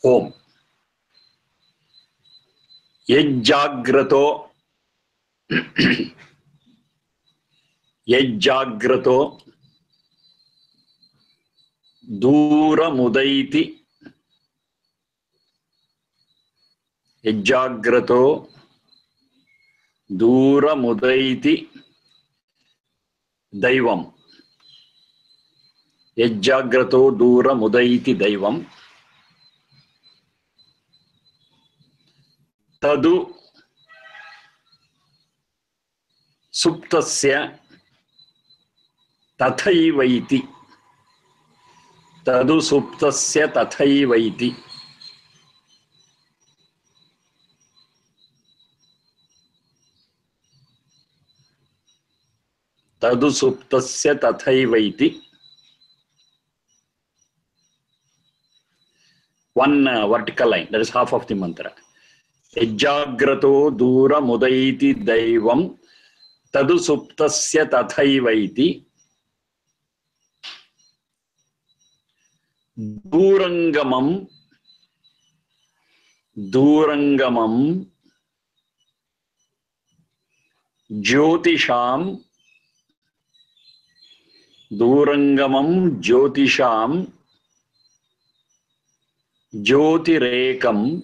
home. YajjagratO yajjagratO duuramudaiti yajjagratO duuramudaiti deivam. YajjagratO duuramudaiti deivam. Tadu suktasya tathaiva iti. Tadu suktasya tathaiva iti. Tadu suktasya tathaiva iti. One vertical line, that is half of the mantra. YajjagratO duuramudaiti deivam tadu suktasya tathaiva iti. Duurangamam jOtishaam. Duurangamam jOtishaam jOtirEkam.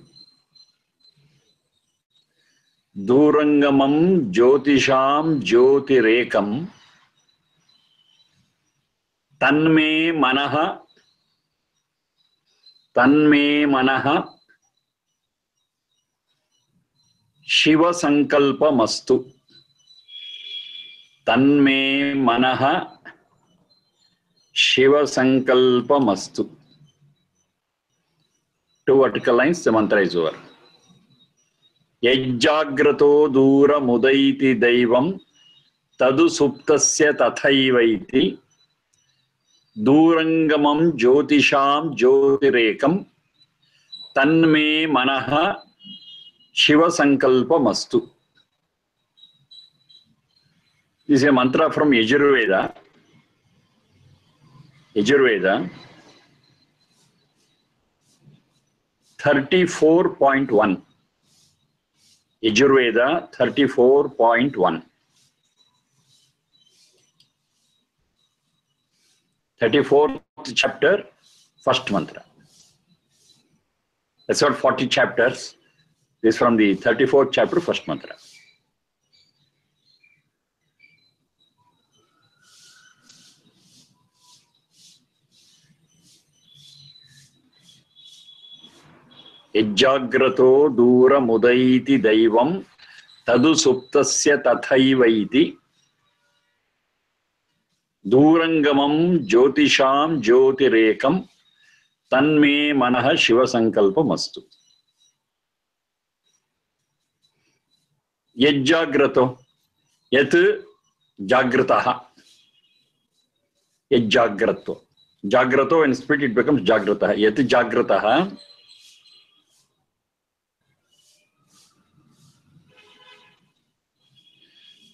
Duurangamam jOtishaam jOtirEkam. tanmE manaha. tanmE manaha shivasankapamastu. tanmE manaha shivasankapamastu. Two vertical lines, the mantra is over. YajjagratO duuramudaiti deivam tadu suktasya tathaiva iti. Duurangamam jOtishaam jOtirEkam tanmE manaha shivasankapamastu. This is a mantra from Yajur. Yajur 34.1. Yajur 34.1. 34th chapter, first mantra. That's got 40 chapters. This is from the 34th chapter, first mantra. YajjagratO duuramudaiti deivam tadu suktasya tathaiva iti. Duurangamam jOtishaam jOtirEkam tanmE manaha shivasankapamastu. YajjagratO. Yat jagrataha. YajjagratO. Jagrato, when split it becomes jagrataha. Yat jagrataha.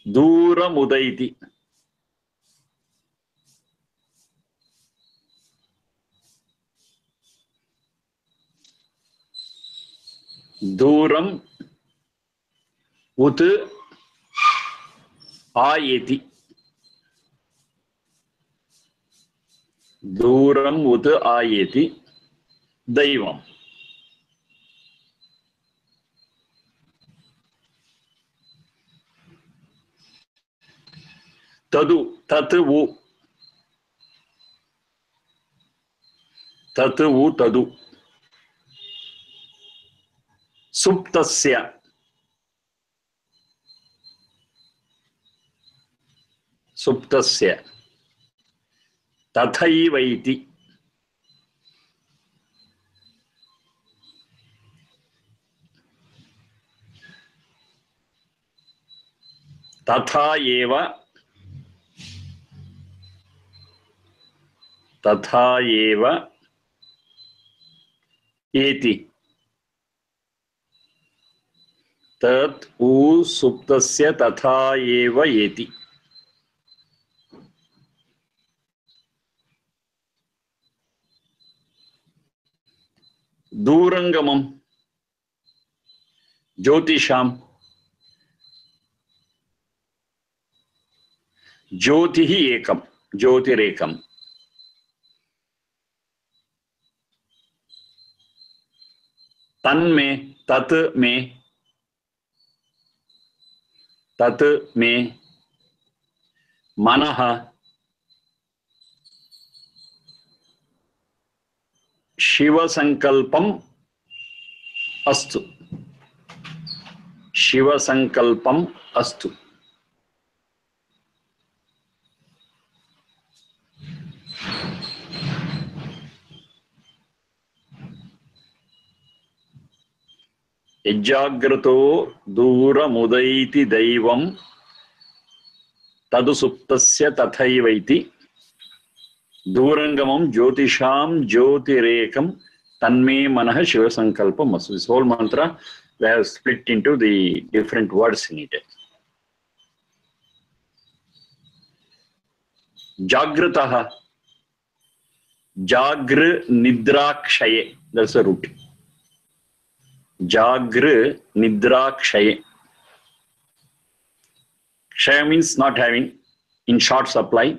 Duuramudaiti. Duuram ut ayeti. Duuram ut ayeti deivam. Tadu tatu tadu suktasya tathaiva iti. tathaiva eti. tat u suktasya tathaiva eti. duurangamam, jOtishaam, jOtirEkam, jOtirEkam. tanmE, tathaiva, manaha, shivasankapamastu, shivasankapamastu. yajjagratO duuramudaiti deivam tadu suktasya tathaiva duurangamam jOtishaam jOtirEkam tanmE manaha shivasankapamastu. This whole mantra we have split into the different words in it. Jagrataha, jagr nidrakshaye, that's the root. Jagr nidrakshaye. Kshaya means not having, in short supply.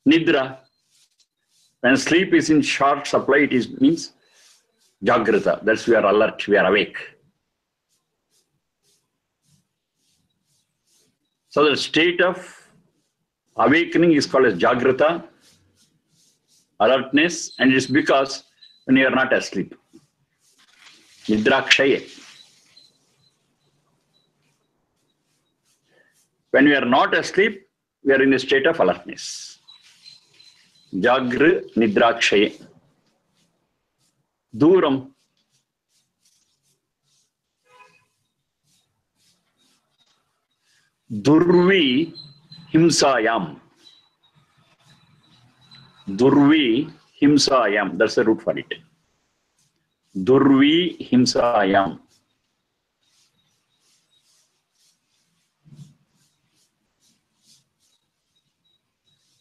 Nidra, when sleep is in short supply, it means jagrata. That's we are alert, we are awake. So the state of awakening is called as jagrata, alertness, and it is because when you are not asleep. Nidrakshaye. When we are not asleep, we are in a state of alertness. Jagr nidrakshaye. Duram. Durvi himsayam. Durvi himsayam. That's the root for it. Durvi himsayam.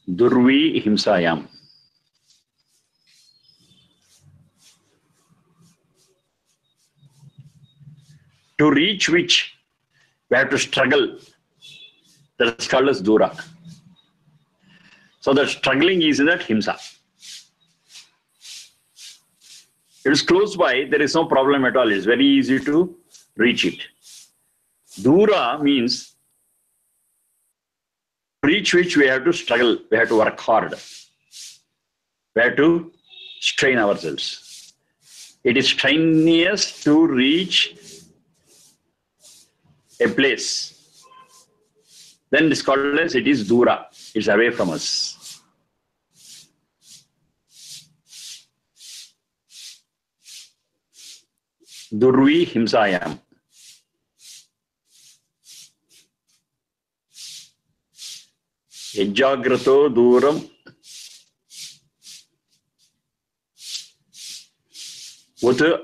Durvi himsayam. To reach which we have to struggle. That's called as dura. So the struggling is in that himsa. It is close by, there is no problem at all. It's very easy to reach it. Dura means to reach which we have to struggle, we have to work hard. We have to strain ourselves. It is strenuous to reach a place. Then it's called as it is dura. It's away from us. Durvi himsayam. YajjagratO duuram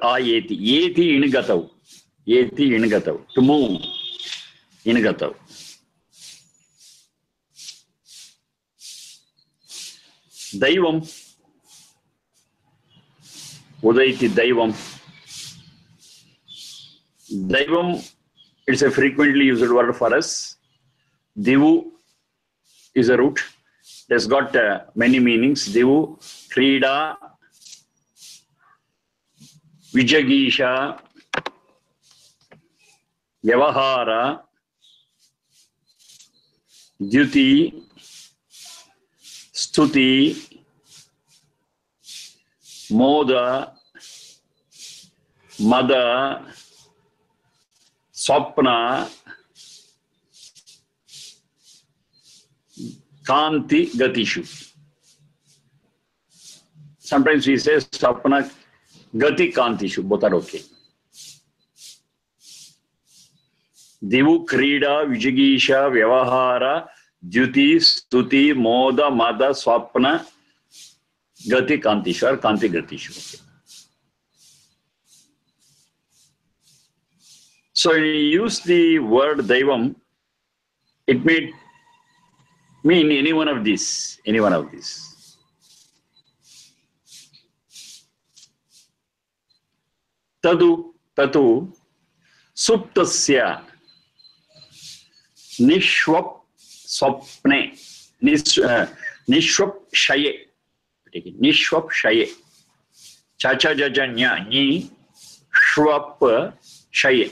ayeti. Yeti ingatau. Yeti ingatau. To move. Ingatau. Deivam. Udaiti deivam. Deivam, it's a frequently used word for us. Divu is a root. It has got many meanings. Divu, krida, vijagisha, vyavahara, dyuti, stuti, moda, mada, swapna, kanti gatishu. Sometimes we say swapna gati kantishu. Both are okay. Divu, krida, vijagisha, vyavahara, dyuti, stuti, moda, mada, swapna, gati kantishu or kanti gatishu. Okay. So when you use the word deivam, it may mean any one of these. Any one of these. tatu suktasya nishwap swapne nishwap shaye. Nishwap shaye. Cha-cha jajanya ni shwap shaye.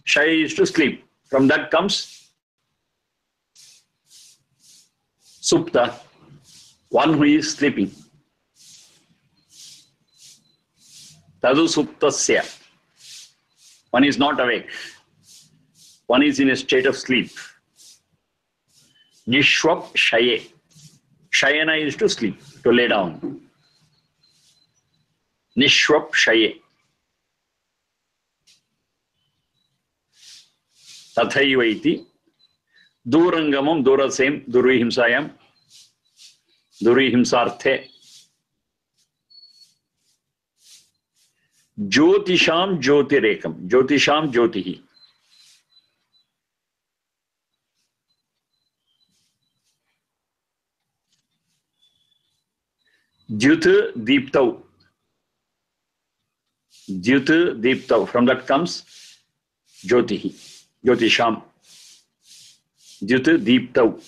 Shaye is to sleep. From that comes supta, one who is sleeping. Tadu suktasya, one is not awake. One is in a state of sleep. Nishwap shaye. Shayana is to sleep, to lay down. Nishwap shaye. Tathaiva iti. Duurangamam, dura same, durvihimsayam. Durvihimsarthe. jOtishaam jOtirEkam. jOtishaam jyotihi. diptau. Diptau. From that comes jyotihi. jOtishaam. diptau.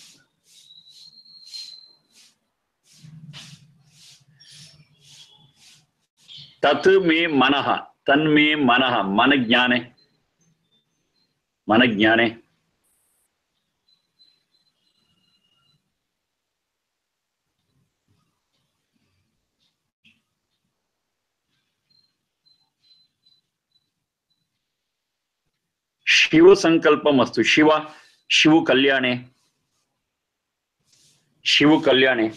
tanmE manaha. tanmE manaha. Manajnane. Manajnane. shivasankapamastu. Shiva. Shivu kalyane. Shivu kalyane.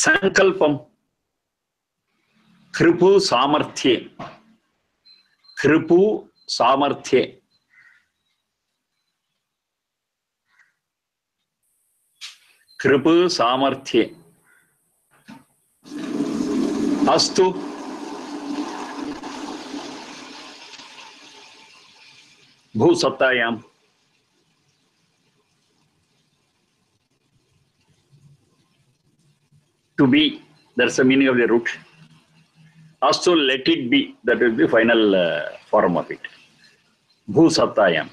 Sankalpam. Kripu samarthye. Kripu samarthye. Kripu samarthye. Astu. Bhusattayam. To be, that's the meaning of the root. Also, let it be, that will be the final form of it. Bhusattayam.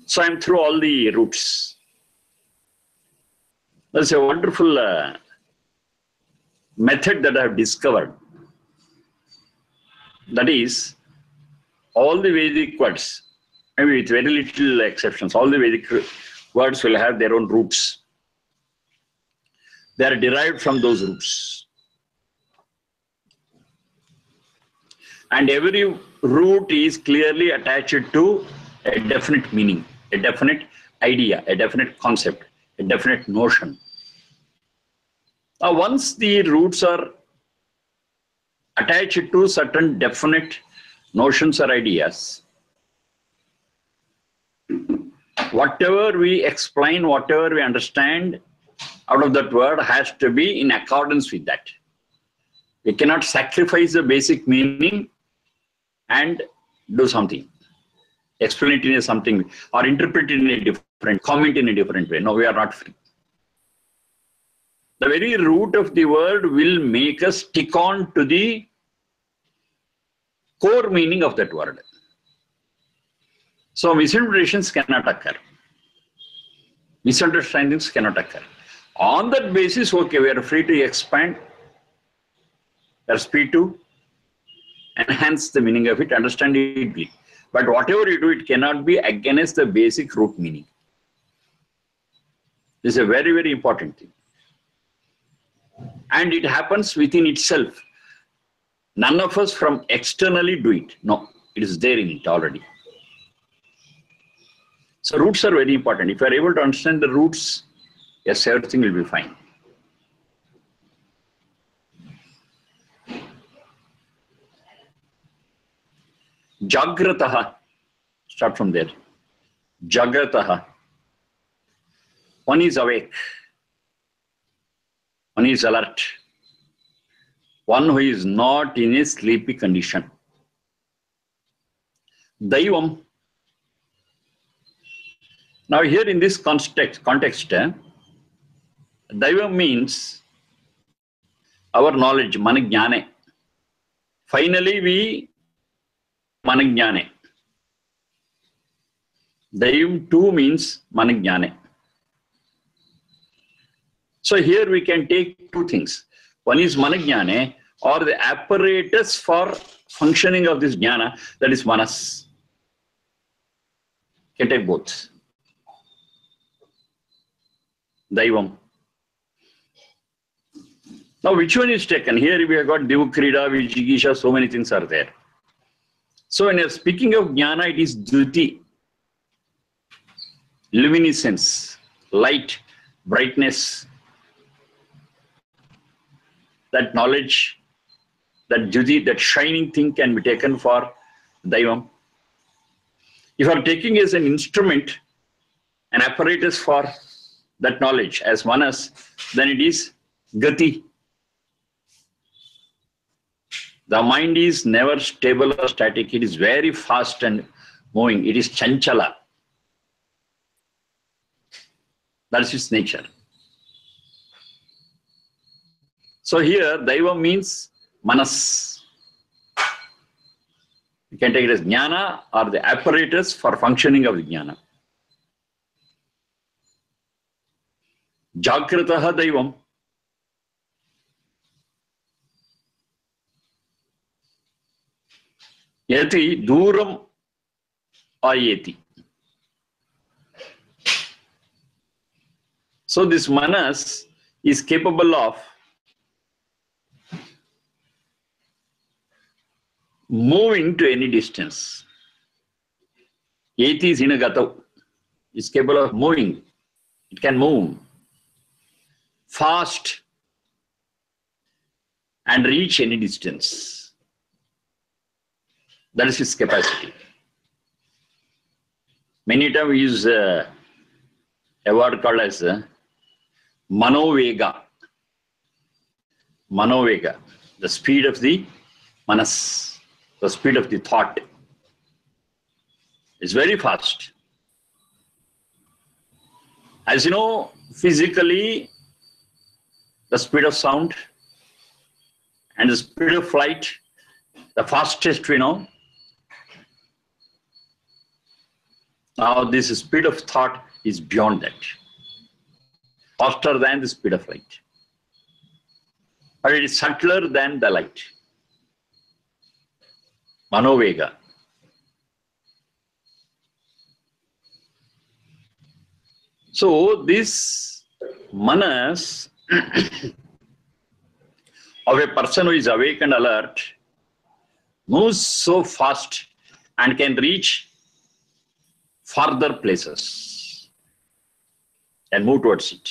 So I am through all the roots. That's a wonderful method that I have discovered. That is, all the Vedic words, maybe with very little exceptions, all the Vedic words will have their own roots. They are derived from those roots. And every root is clearly attached to a definite meaning, a definite idea, a definite concept, a definite notion. Now, once the roots are attached to certain definite notions or ideas, whatever we explain, whatever we understand out of that word has to be in accordance with that. We cannot sacrifice the basic meaning and do something. Explain it in something, or interpret it in a different, comment in a different way. No, we are not free. The very root of the word will make us stick on to the core meaning of that word. So misinterpretations cannot occur. Misunderstandings cannot occur. On that basis, okay, we are free to expand. We are free to enhance the meaning of it, understand it deeply. But whatever you do, it cannot be against the basic root meaning. This is a very, very important thing. And it happens within itself. None of us from externally do it. No, it is there in it already. So roots are very important. If you are able to understand the roots, yes, everything will be fine. Jagrataha. Start from there. Jagrataha. One is awake. one is alert, one who is not in a sleepy condition. Deivam. Now here in this context, deivam means our knowledge, manajnane. Finally we manajnane. Deivam too means manajnane. So here we can take two things. One is manajnane, or the apparatus for functioning of this jnana, that is manas. You can take both. Deivam. Now which one is taken? Here we have got divukrida, vijigisha, so many things are there. So when you are speaking of jnana, it is jyoti, luminescence, light, brightness. That knowledge, that jyoti, that shining thing can be taken for deivam. If you are taking as an instrument, an apparatus for that knowledge as manas, then it is gati. The mind is never stable or static. It is very fast and moving. It is chanchala. That's its nature. So here, deivam means manas. You can take it as jnana or the apparatus for functioning of the jnana. Jagrataha deivam. Yati duuramudaiti. So this manas is capable of moving to any distance. Yeti is inagato. It's capable of moving. It can move fast and reach any distance. That is its capacity. Many times we use a word called as manovega. Manovega, the speed of the manas, the speed of the thought. It's very fast. As you know, physically, the speed of sound and the speed of flight, the fastest we know. Now this speed of thought is beyond that, faster than the speed of light. But it is subtler than the light. Manovega. So this manas of a person who is awake and alert moves so fast and can reach farther places and move towards it.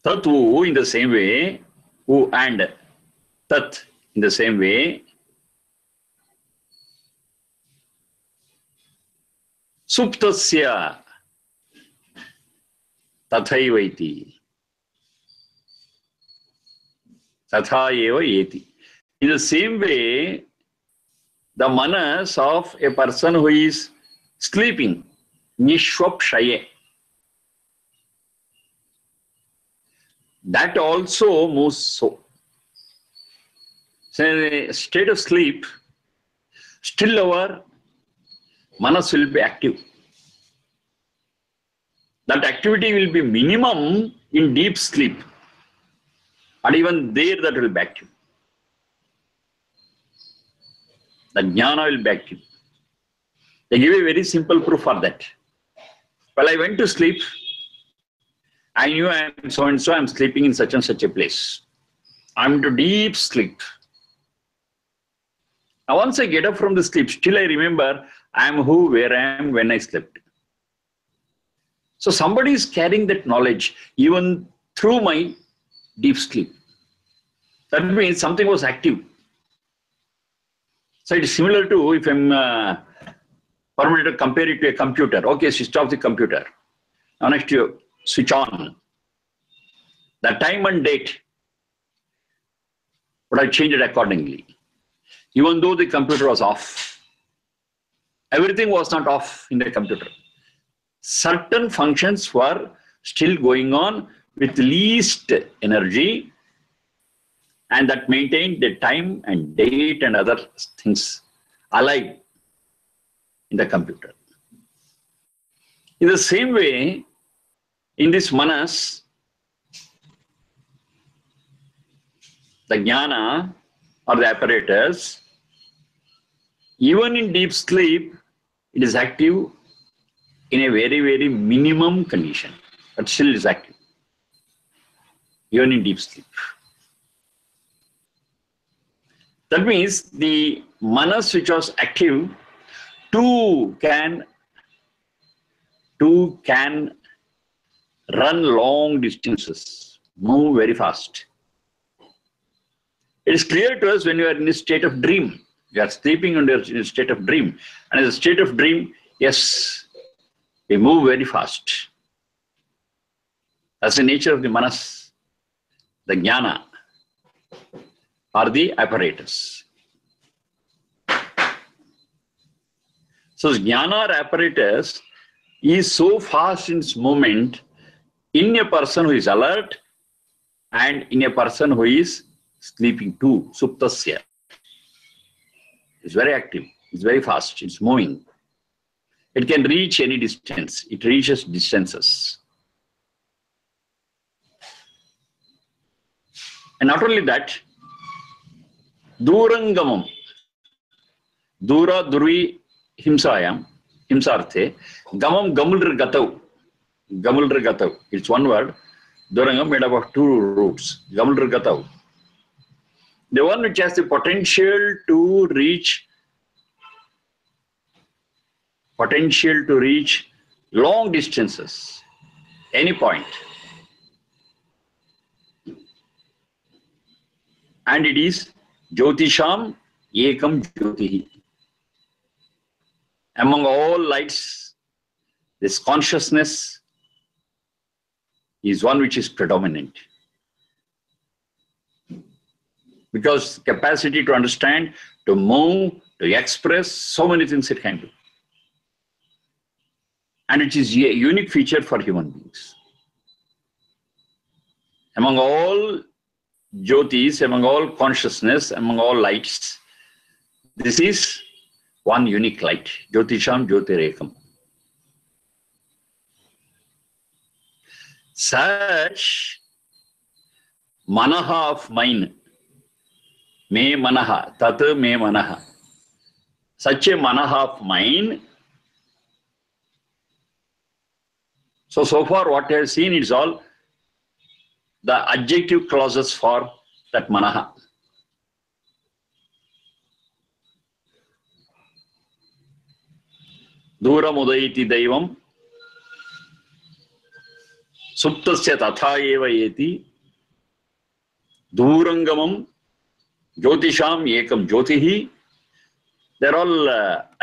Tatu in the same way, who and tat in the same way. Suktasya tathaiva iti. Tathaiva iti. In the same way, the manas of a person who is sleeping, nishwapshaye, that also moves so. So in a state of sleep, still our manas will be active. That activity will be minimum in deep sleep. And even there that will be active. The jnana will be active. They give a very simple proof for that. Well, I went to sleep. I knew I am so and so, I am sleeping in such and such a place. I am into deep sleep. Now once I get up from the sleep, still I remember I am who, where I am, when I slept. So somebody is carrying that knowledge even through my deep sleep. That means something was active. So it is similar to if I'm permitted to compare it to a computer. Okay, switch off the computer. Now next you switch on. The time and date would have changed accordingly. Even though the computer was off, everything was not off in the computer. Certain functions were still going on with least energy, and that maintained the time and date and other things alive in the computer. In the same way, in this manas, the jnana or the apparatus, even in deep sleep, it is active in a very, very minimum condition, but still is active, even in deep sleep. That means the manas which was active too can run long distances, move very fast. It is clear to us when you are in a state of dream. You are sleeping and you are in a state of dream. And in a state of dream, yes, we move very fast. That's the nature of the manas, the jnana, or the apparatus. So jnana or apparatus is so fast in its movement in a person who is alert and in a person who is sleeping too, suktasya. It's very active, it's very fast, it's moving. It can reach any distance, it reaches distances. And not only that, duurangamam, dura durvi himsayam, himsarthe, gamam gamulrgatau. It's one word, durangam made up of two roots, gamulrgatau. The one which has the potential to reach long distances, any point. And it is jOtishaam ekam jyotihi. Among all lights, this consciousness is one which is predominant. Because capacity to understand, to move, to express, so many things it can do. And it is a unique feature for human beings. Among all jyotis, among all consciousness, among all lights, this is one unique light, jOtishaam, jOtirEkam. Such manaha of mine, me manaha, tadu me manaha. Such a manaha of mine. So far what I have seen is all the adjective clauses for that manaha. Duuramudaiti deivam, suktasya tathaiva yeti, duurangamam, jOtishaam ekam jyotihi. They're all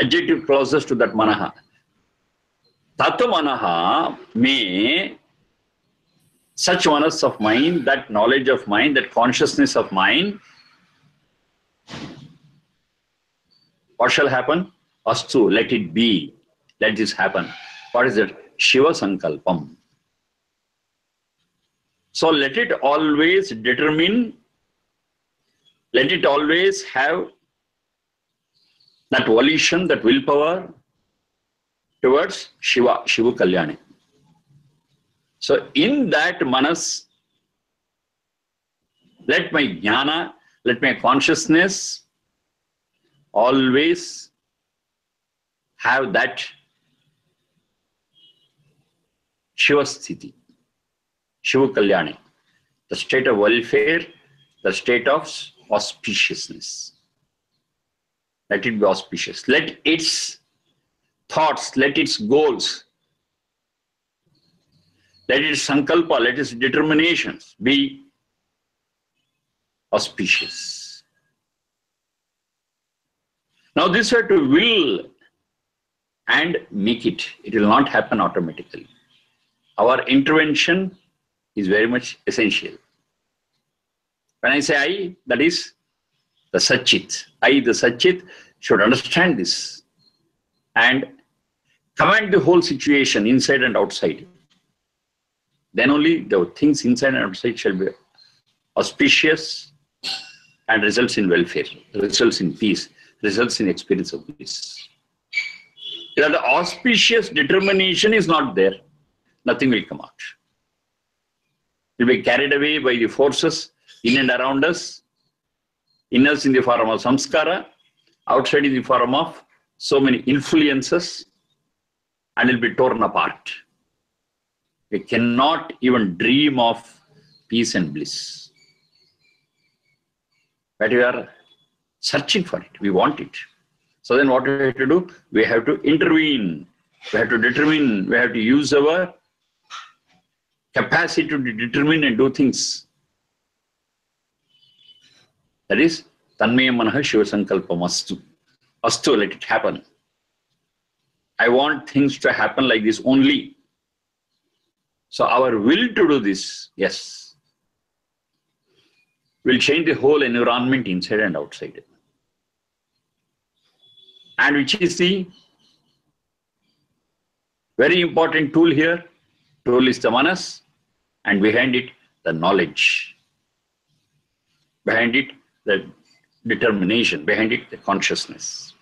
adjective clauses to that manaha. Tatu manaha me, such manas of mind, that knowledge of mind, that consciousness of mind, what shall happen? Astu, let it be, let this happen. What is it? Shivasankapamastu. So let it always determine, let it always have that volition, that willpower towards Shiva Kalyani. So in that manas, let my jnana, let my consciousness always have that Shiva Sthiti, Shiva Kalyani, the state of welfare, the state of auspiciousness. Let it be auspicious. Let its thoughts, let its goals, let its sankalpa, let its determinations be auspicious. Now this you have to will and make it. It will not happen automatically. our intervention is very much essential. When I say I, that is the Satchit. I, the Satchit, should understand this and command the whole situation inside and outside. Then only the things inside and outside shall be auspicious and results in welfare, results in peace, results in experience of peace. If the auspicious determination is not there, nothing will come out. We'll be carried away by the forces in and around us, in us in the form of samskara, outside in the form of so many influences, and it'll be torn apart. We cannot even dream of peace and bliss. But we are searching for it. We want it. So then what we have to do? We have to intervene. We have to determine. We have to use our capacity to determine and do things. That is, tanmE manaha shivasankapamastu. Astu, let it happen. I want things to happen like this only. So our will to do this, yes, will change the whole environment inside and outside. And which is the very important tool here. Tool is the manas, and behind it, the knowledge. Behind it, the determination. Behind it, the consciousness.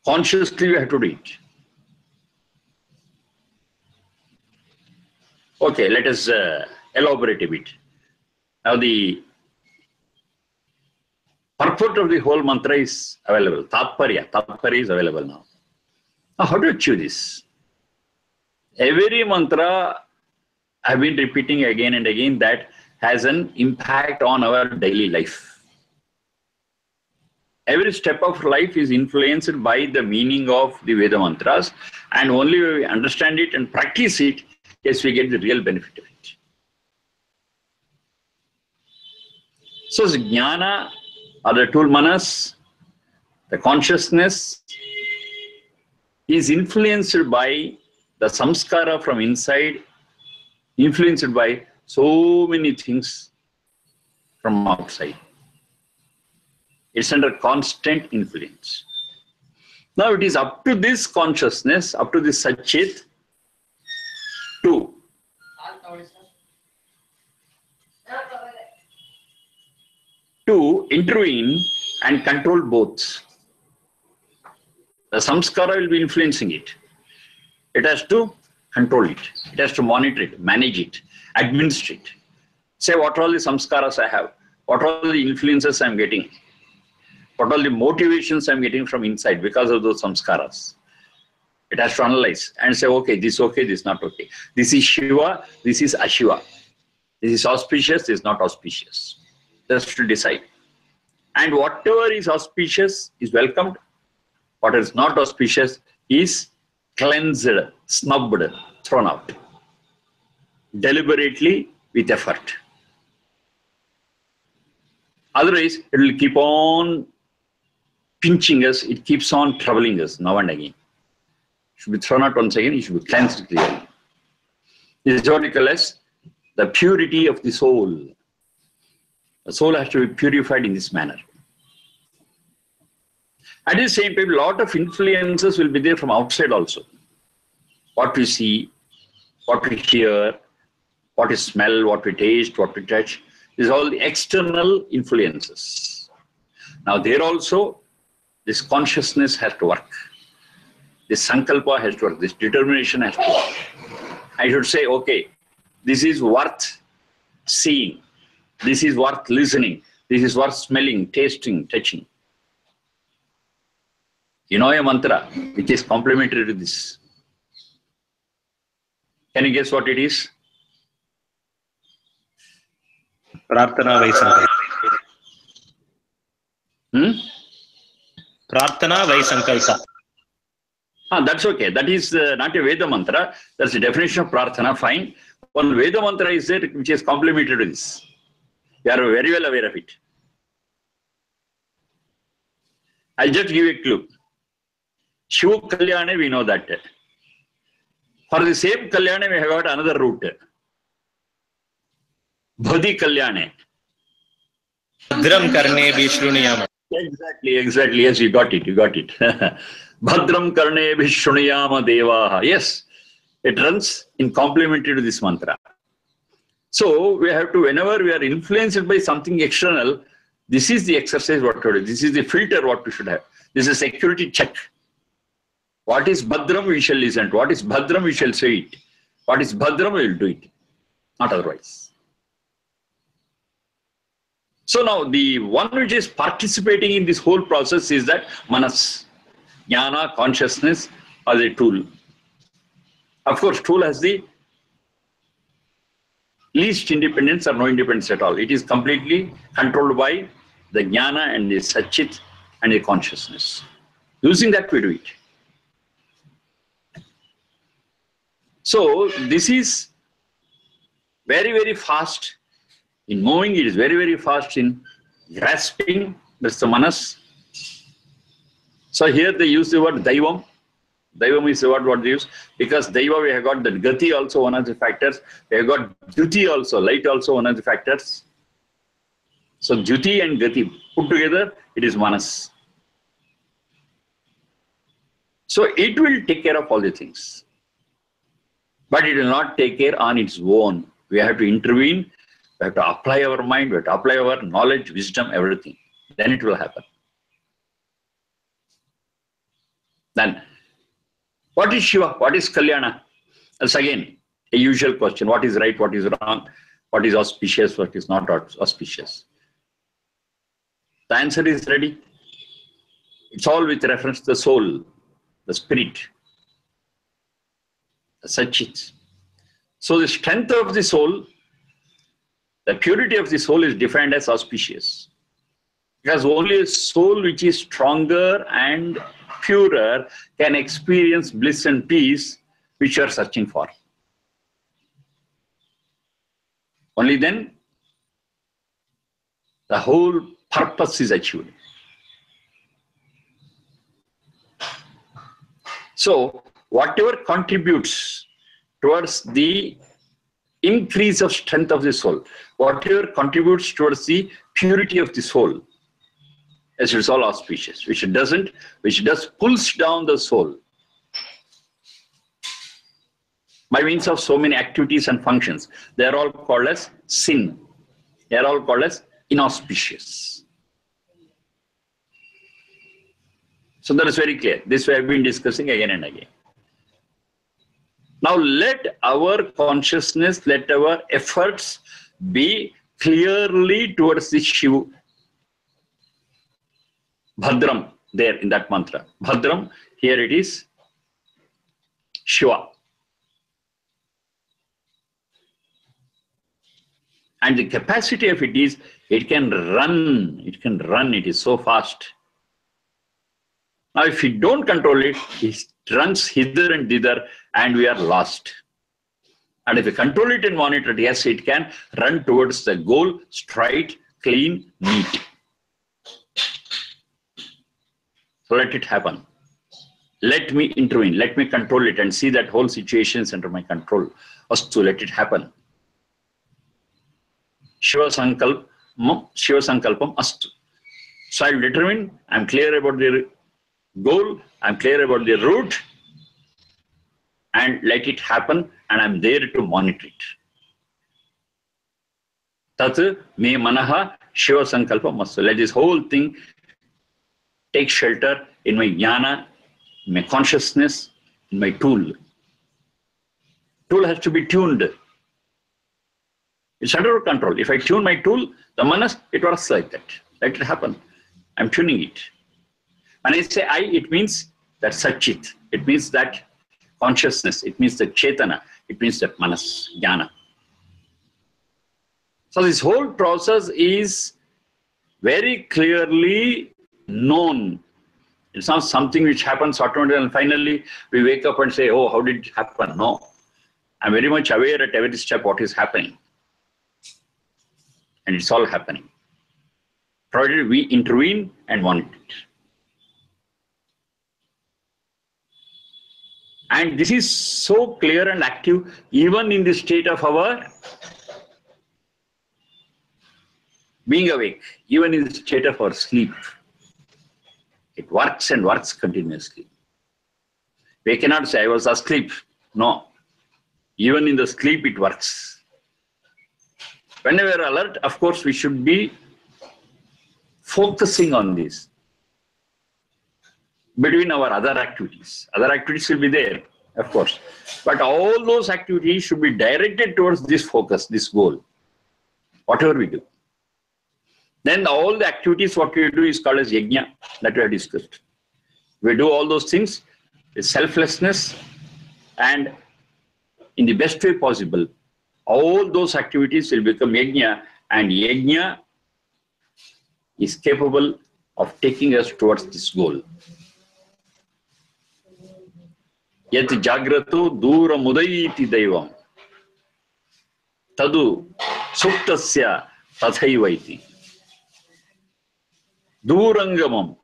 Consciously, we have to do it. Okay, let us elaborate a bit. Now, the purport of the whole mantra is available. Tathaiva is available now. Now, how to achieve this? Every mantra I have been repeating again and again that has an impact on our daily life. Every step of life is influenced by the meaning of the Veda mantras, and only when we understand it and practice it, yes, we get the real benefit of it. So, the jnana, or the tool manas, the consciousness, is influenced by the samskara from inside, influenced by so many things from outside. It's under constant influence. Now it is up to this consciousness, up to this Satchit, to intervene and control both. The samskara will be influencing it. It has to control it. It has to monitor it, manage it, administer it. Say what are all the samskaras I have, what are all the influences I am getting, what are all the motivations I am getting from inside because of those samskaras. It has to analyze and say, okay, this not okay. This is Shiva, this is Ashiva. This is auspicious, this is not auspicious. Just to decide. And whatever is auspicious is welcomed. What is not auspicious is cleansed, snubbed, thrown out. Deliberately, with effort. Otherwise, it will keep on pinching us, it keeps on troubling us now and again. It should be thrown out once again, it should be cleansed clearly. This is what we call as the purity of the soul. The soul has to be purified in this manner. At the same time, a lot of influences will be there from outside also. What we see, what we hear, what we smell, what we taste, what we touch, these are all the external influences. Now there also, this consciousness has to work. This sankalpa has to work, this determination has to work. I should say, okay, this is worth seeing, this is worth listening, this is worth smelling, tasting, touching. You know a mantra which is complementary to this. Can you guess what it is? Prarthana Vaisankalpa. Prarthana Vaisankalpa. That's okay. That is not a Veda mantra. That's the definition of Prarthana. Fine. One Veda mantra is there which is complementary to this. You are very well aware of it. I'll just give you a clue. Shiva Kalyane, we know that. For the same Kalyane, we have got another root. Bhadi Kalyane. Bhadram karne vishruniyama. Exactly. Yes, you got it. Bhadram karne vishruniyama devaha. Yes, it runs in complementary to this mantra. So we have to, whenever we are influenced by something external, this is the exercise what to do. This is the filter what we should have. This is a security check. What is Bhadram, we shall listen to. What is Bhadram, we shall say it. What is Bhadram, we will do it. Not otherwise. So now the one which is participating in this whole process is that manas, jnana, consciousness as a tool. Of course, tool has the least independence or no independence at all. It is completely controlled by the jnana and the satchit and the consciousness. Using that, we do it. So this is very, very fast in moving. It is very, very fast in grasping. That's the manas. So here they use the word deivam. Deivam is the word what they use, because deiva we have got the gati also one of the factors. We have got jyoti also, light also one of the factors. So jyoti and gati put together, it is manas. So it will take care of all the things. But it will not take care on its own. We have to intervene, we have to apply our mind, we have to apply our knowledge, wisdom, everything. Then it will happen. Then, what is Shiva? What is Kalyana? That's again a usual question. What is right? What is wrong? What is auspicious? What is not auspicious? The answer is ready. It's all with reference to the soul, the spirit, the satchit. So the strength of the soul, the purity of the soul is defined as auspicious. Because only a soul which is stronger and purer can experience bliss and peace which you are searching for. Only then the whole purpose is achieved. So whatever contributes towards the increase of strength of the soul, whatever contributes towards the purity of the soul, as it's all auspicious. Which does pulls down the soul by means of so many activities and functions. They are all called as sin. They are all called as inauspicious. So that is very clear. This we have been discussing again and again. Now let our consciousness, let our efforts be clearly towards the Shiva. Bhadram, there in that mantra. Bhadram, here it is Shiva. And the capacity of it is, it can run, it is so fast. Now if we don't control it, it runs hither and thither and we are lost. And if we control it and monitor it, yes, it can run towards the goal, straight, clean, neat. So let it happen. Let me intervene. Let me control it and see that whole situation is under my control. Astu, let it happen. Shivasankalpam astu. So I will determine, I am clear about the goal, I am clear about the route, and let it happen, and I am there to monitor it. Tadu manaha shivasankapamastu. Let this whole thing take shelter in my jnana, in my consciousness, in my tool. Tool has to be tuned. It's under control. If I tune my tool, the manas, it works like that. Let it happen. I'm tuning it. When I say I, it means that satchit. It means that consciousness. It means the chetana. It means that manas, jnana. So this whole process is very clearly known. It's not something which happens automatically and finally we wake up and say, oh, how did it happen? No. I'm very much aware at every step what is happening. And it's all happening, provided we intervene and monitor it. And this is so clear and active even in the state of our being awake, even in the state of our sleep. It works and works continuously. We cannot say I was asleep. No. Even in the sleep it works. When we are alert, of course, we should be focusing on this between our other activities. Other activities will be there, of course. But all those activities should be directed towards this focus, this goal, whatever we do. Then all the activities, what we do is called as yajna, that we have discussed. We do all those things with selflessness and in the best way possible. All those activities will become yajna, and yajna is capable of taking us towards this goal. YajjagratO duuramudaiti deivam. Tadu suktasya tathaiva. Duurangamam.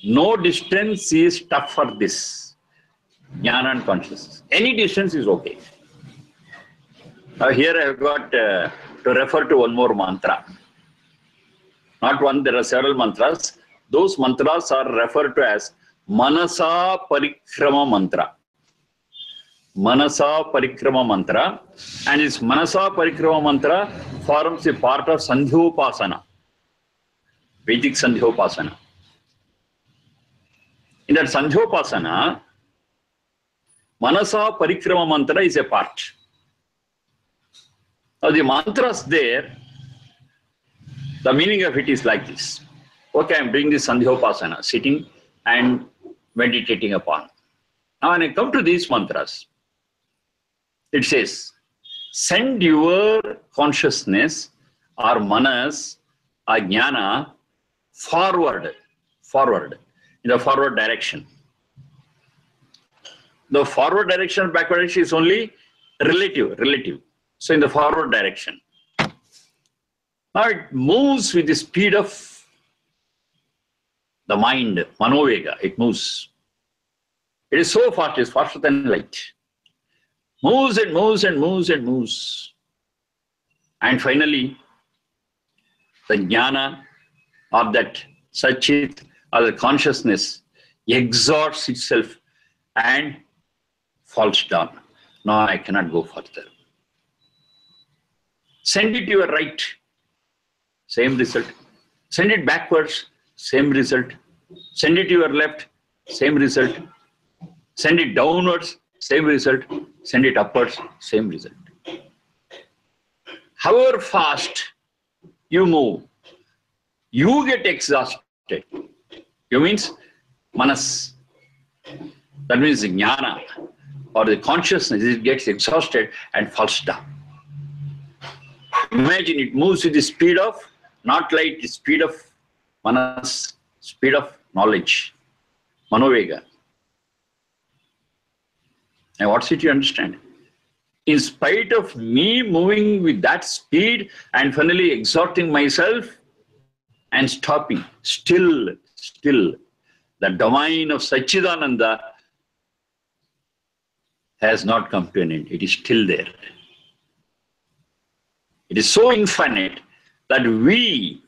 No distance is tough for this. Jnana and consciousness. Any distance is okay. Now here I have got to refer to one more mantra. Not one, there are several mantras. Those mantras are referred to as Manasa Parikrama Mantra. Manasa Parikrama Mantra. And this Manasa Parikrama Mantra forms a part of Sandhyopasana. Vedic Sandhyopasana. In that Sandhyopasana, Manasa Parikrama Mantra is a part. Now the mantras there, the meaning of it is like this. Okay, I am doing this Sandhyopasana, sitting and meditating upon. Now when I come to these mantras, it says, send your consciousness or manas or jnana forward, in the forward direction. The forward direction and backward direction is only relative. So in the forward direction. Now it moves with the speed of the mind, manovega, it moves. It is so fast, it is faster than light. Moves and moves and moves and moves. And finally, the jnana or that sachit or the consciousness exhausts itself and falls down. No, I cannot go further. Send it to your right, same result. Send it backwards, same result. Send it to your left, same result. Send it downwards, same result. Send it upwards, same result. However fast you move, you get exhausted. You means manas. That means the jnana or the consciousness, it gets exhausted and falls down. Imagine it moves with the speed of, not light, the speed of manas, speed of knowledge, manovega. And what's it you understand? In spite of me moving with that speed and finally exhausting myself and stopping, still, the domain of Satchidananda has not come to an end. It is still there. It is so infinite that we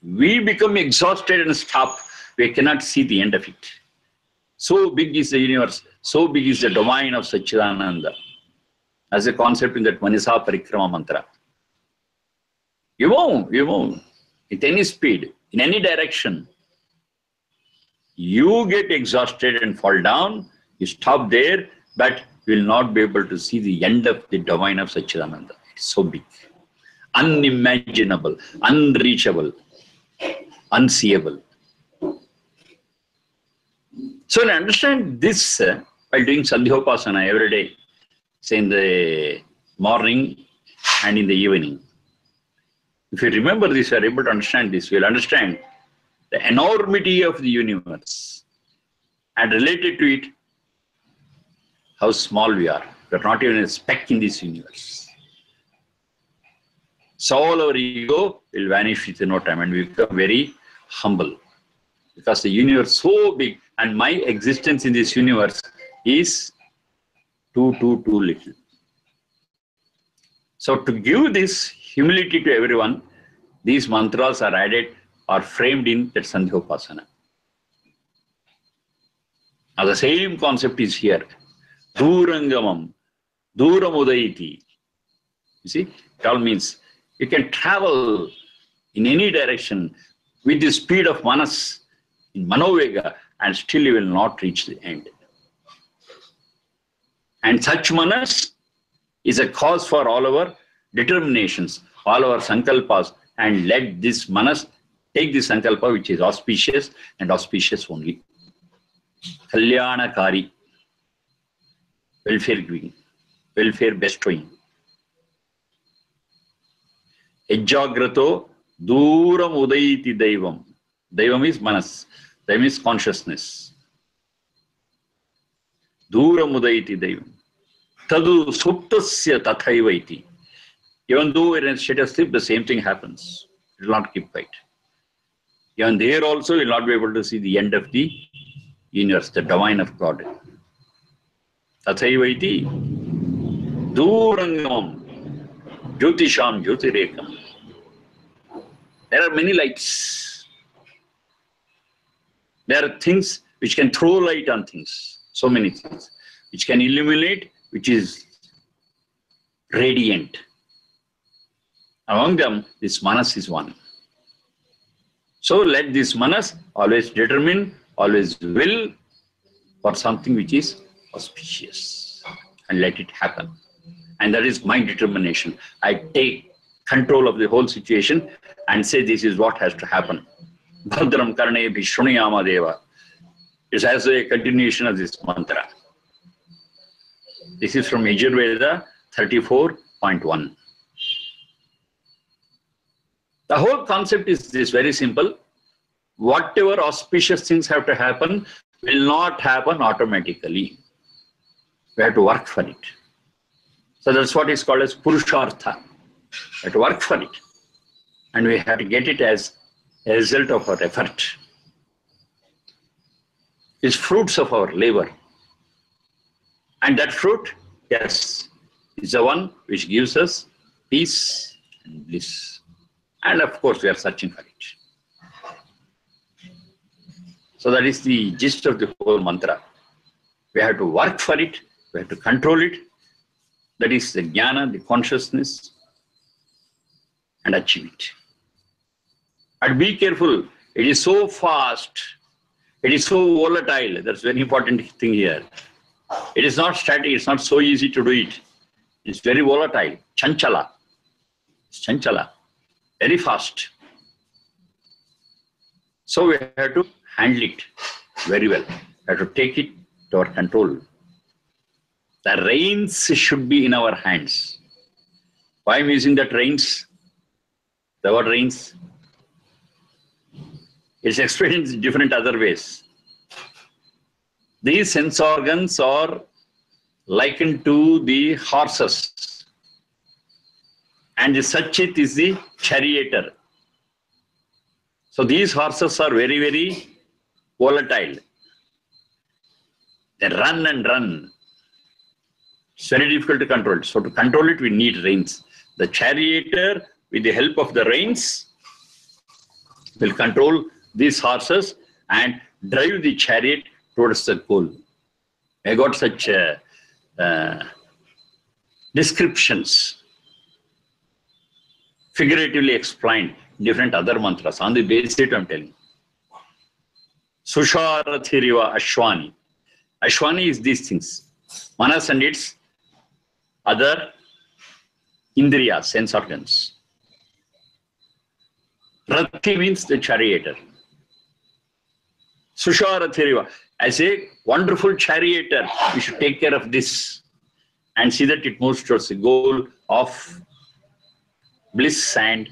become exhausted and stop. We cannot see the end of it. So big is the universe. So big is the domain of Satchidananda. As a concept in that Manasa Parikrama Mantra. You move with any speed, in any direction. You get exhausted and fall down. You stop there, but you will not be able to see the end of the domain of Satchidananda. It's so big. Unimaginable, unreachable, unseeable. So to understand this, while doing Sandhyopasana every day, say in the morning and in the evening, if you remember this, you are able to understand this, you will understand the enormity of the universe and related to it, how small we are. We are not even a speck in this universe. So all our ego will vanish within no time and we become very humble. Because the universe is so big and my existence in this universe is too little. So to give this humility to everyone, these mantras are added or framed in that Sandhyopasana. Now the same concept is here. Duurangamam, duuramudaiti. You see, it all means you can travel in any direction with the speed of manas, in manovega, and still you will not reach the end. And such manas is a cause for all our determinations, all our sankalpas, and let this manas take the sankalpa which is auspicious and auspicious only. Kalyanakari, welfare giving, welfare bestowing. YajjagratO duuramudaiti deivam. Deivam is manas. Deivam is consciousness. Duuramudaiti deivam. Tadu suktasya tathaiva. Even though we're in a state of sleep, the same thing happens. It will not keep quiet. Even there also, you will not be able to see the end of the universe, the divine of God. Tathaiva duurangamam, jOtishaam, jOtirEkam. There are many lights. There are things which can throw light on things. So many things. Which can illuminate, which is radiant. Among them, this manas is one. So let this manas always determine, always will for something which is auspicious. And let it happen. And that is my determination. I take control of the whole situation and say this is what has to happen. Bhadram karne bhishruniyama deva. It's as a continuation of this mantra. This is from Yajur Veda 34.1. The whole concept is this, very simple. Whatever auspicious things have to happen will not happen automatically. We have to work for it. So that's what is called as purushartha. We have to work for it. And we have to get it as a result of our effort. It's fruits of our labor. And that fruit, yes, is the one which gives us peace and bliss. And of course, we are searching for it. So that is the gist of the whole mantra. We have to work for it. We have to control it. That is the jnana, the consciousness, and achieve it. And be careful. It is so fast. It is so volatile. That's a very important thing here. It is not static. It's not so easy to do it. It's very volatile. Chanchala. It's chanchala. Very fast. So we have to handle it very well. We have to take it to our control. The reins should be in our hands. Why I'm using that reins? The word reins. It's explained in different other ways. These sense organs are likened to the horses. And the Sachit is the charioteer. So these horses are very, very volatile. They run and run. It's very difficult to control. So to control it, we need reins. The charioteer, with the help of the reins, will control these horses and drive the chariot towards the goal. I got such descriptions, figuratively explained, different other mantras. On the basis of it, I'm telling you. Susharathiriva Ashwani. Ashwani is these things. Manas and its other indriya, sense organs. Rathi means the charioteer. Susharathiriva. I say, wonderful charioteer, you should take care of this and see that it moves towards the goal of bliss and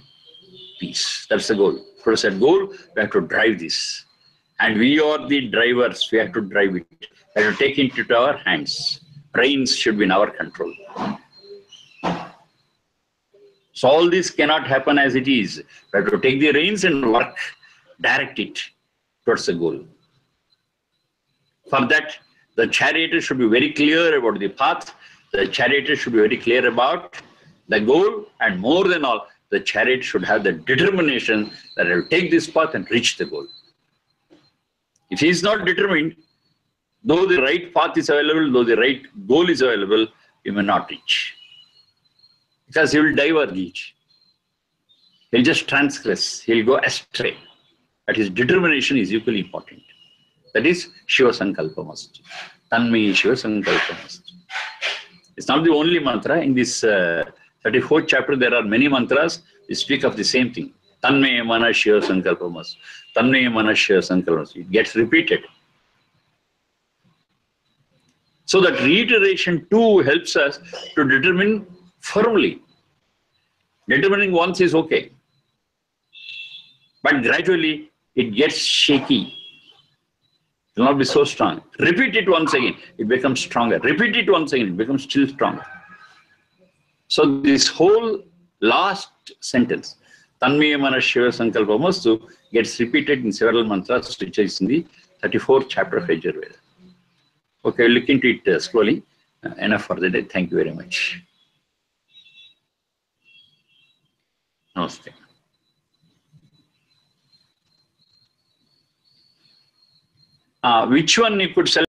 peace. That's the goal. Towards that goal, we have to drive this. And we are the drivers. We have to drive it. We have to take it into our hands. Reins should be in our control. So all this cannot happen as it is. We have to take the reins and work, direct it towards the goal. For that, The charioteer should be very clear about the path. The charioteer should be very clear about the goal. And more than all, the chariot should have the determination that I will take this path and reach the goal. If he is not determined, though the right path is available, though the right goal is available, he may not reach. Because he will diverge. He'll just transgress. He'll go astray. But his determination is equally important. That is shivasankapamastu. tanmE shivasankapamastu. It's not the only mantra. In this 34th chapter, there are many mantras that speak of the same thing. tanmE manaha shivasankapamastu. tanmE manaha shivasankapamastu. It gets repeated. So that reiteration too helps us to determine firmly. Determining once is okay. But gradually it gets shaky. It will not be so strong. Repeat it once again, it becomes stronger. Repeat it once again, it becomes still stronger. So this whole last sentence, tanmE manaha shivasankapamastu, gets repeated in several mantras, which is in the 34th chapter of Yajur Veda. Okay, we'll look into it slowly. Enough for the day. Thank you very much. Namaste. Which one you could select?